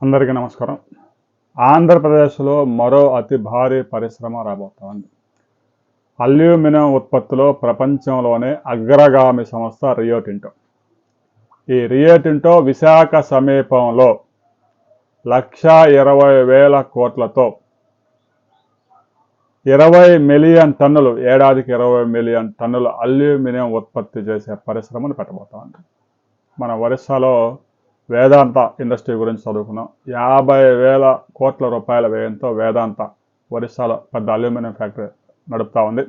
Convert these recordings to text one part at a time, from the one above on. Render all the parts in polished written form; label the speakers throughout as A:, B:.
A: అందరికీ నమస్కారం. ఆంధ్రప్రదేశ్లో మరో అతి భారీ పరిశ్రమ రాబోతోంది. అల్యూమినియం ఉత్పత్తిలో ప్రపంచంలోనే అగ్రగామి సంస్థ రియో టింటో. ఈ రియో టింటో విశాఖ సమీపంలో 1,20,000 కోట్లతో 20 మిలియన్ టన్నులు, ఏడాదికి 20 మిలియన్ టన్నుల అల్యూమినియం ఉత్పత్తి చేసే పరిశ్రమను పెట్టబోతోంది. మన ఒరిస్సాలో వేదాంత ఇండస్ట్రీ గురించి చదువుకున్నాం. 50,000 కోట్ల రూపాయల వ్యయంతో వేదాంత ఒరిస్సాలో పెద్ద అల్యూమినియం ఫ్యాక్టరీ నడుపుతూ ఉంది.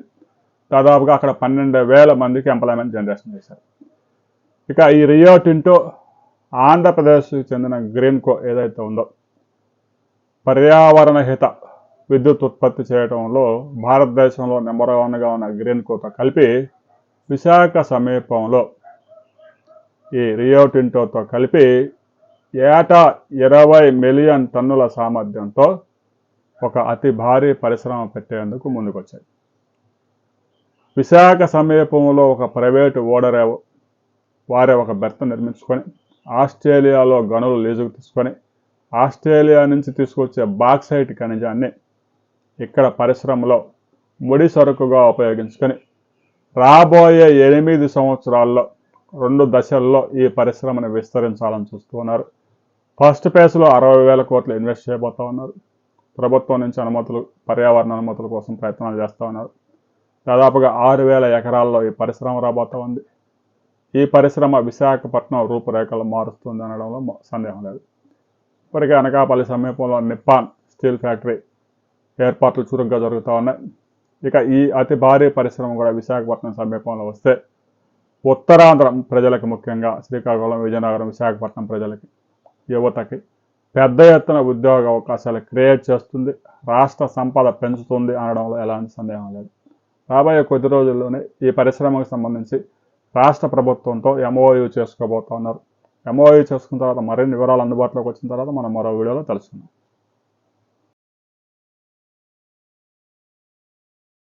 A: దాదాపుగా అక్కడ 12,000 మందికి ఎంప్లాయ్మెంట్ జనరేషన్ చేశారు. ఇక ఈ రియో టింటో ఆంధ్రప్రదేశ్కి చెందిన గ్రీన్కో ఏదైతే ఉందో, పర్యావరణ హిత విద్యుత్ ఉత్పత్తి చేయడంలో భారతదేశంలో నెంబర్ 1గా ఉన్న గ్రీన్కోతో కలిపి విశాఖ సమీపంలో ఈ రియో టింటోతో కలిపి ఏటా 20 మిలియన్ టన్నుల సామర్థ్యంతో ఒక అతి భారీ పరిశ్రమ పెట్టేందుకు ముందుకొచ్చాయి. విశాఖ సమీపంలో ఒక ప్రైవేటు ఓడరేవు వారే ఒక బెర్త్ నిర్మించుకొని ఆస్ట్రేలియాలో గనులు లీజుకు తీసుకొని ఆస్ట్రేలియా నుంచి తీసుకొచ్చే బాక్సైట్ ఖనిజాన్ని ఇక్కడ పరిశ్రమలో ముడి సరుకుగా ఉపయోగించుకొని రాబోయే 8 సంవత్సరాల్లో 2 దశల్లో ఈ పరిశ్రమను విస్తరించాలని చూస్తున్నారు. ఫస్ట్ ఫేజ్లో 60,000 కోట్లు ఇన్వెస్ట్ చేయబోతా ఉన్నారు. ప్రభుత్వం నుంచి అనుమతులు, పర్యావరణ అనుమతుల కోసం ప్రయత్నాలు చేస్తూ ఉన్నారు. దాదాపుగా 6,000 ఎకరాల్లో ఈ పరిశ్రమ రాబోతా ఉంది. ఈ పరిశ్రమ విశాఖపట్నం రూపురేఖలు మారుస్తుంది అనడంలో సందేహం లేదు. ఇప్పటికే అనకాపల్లి సమీపంలో నిప్పాన్ స్టీల్ ఫ్యాక్టరీ ఏర్పాట్లు చురుగ్గా జరుగుతూ ఉన్నాయి. ఇక ఈ అతి భారీ పరిశ్రమ కూడా విశాఖపట్నం సమీపంలో వస్తే ఉత్తరాంధ్ర ప్రజలకు, ముఖ్యంగా శ్రీకాకుళం, విజయనగరం, విశాఖపట్నం ప్రజలకి, యువతకి పెద్ద ఎత్తున ఉద్యోగ అవకాశాలు క్రియేట్ చేస్తుంది, రాష్ట్ర సంపద పెంచుతుంది అనడంలో ఎలాంటి సందేహం లేదు. రాబోయే కొద్ది రోజుల్లోనే ఈ పరిశ్రమకు సంబంధించి రాష్ట్ర ప్రభుత్వంతో ఎంఓయూ చేసుకోబోతున్నారు. ఎంఓయూ చేసుకున్న తర్వాత మరిన్ని వివరాలు అందుబాటులోకి వచ్చిన తర్వాత మనం మరో వీడియోలో తెలుసుకుందాం.